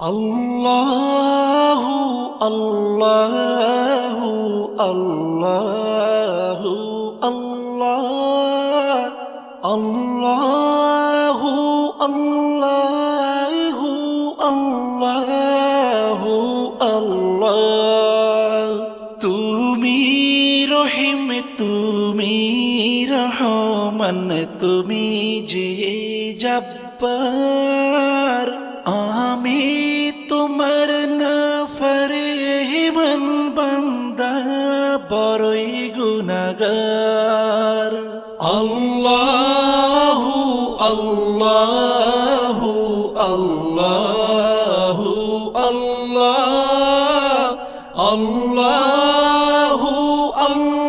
আল্লাহু আল্লাহু আল্লাহু আল্লাহ আল্লাহু আল্লাহু আল্লাহু আল্লাহ। তুমি রহিম, তুমি রহমান, তুমি যে জব্বার, আমি তোমার নাফরমান বান্দা, বড়ই গুনাহগার। আল্লাহু আল্লাহু আল্লাহু আল্লাহ আল্লাহু আল্লাহ।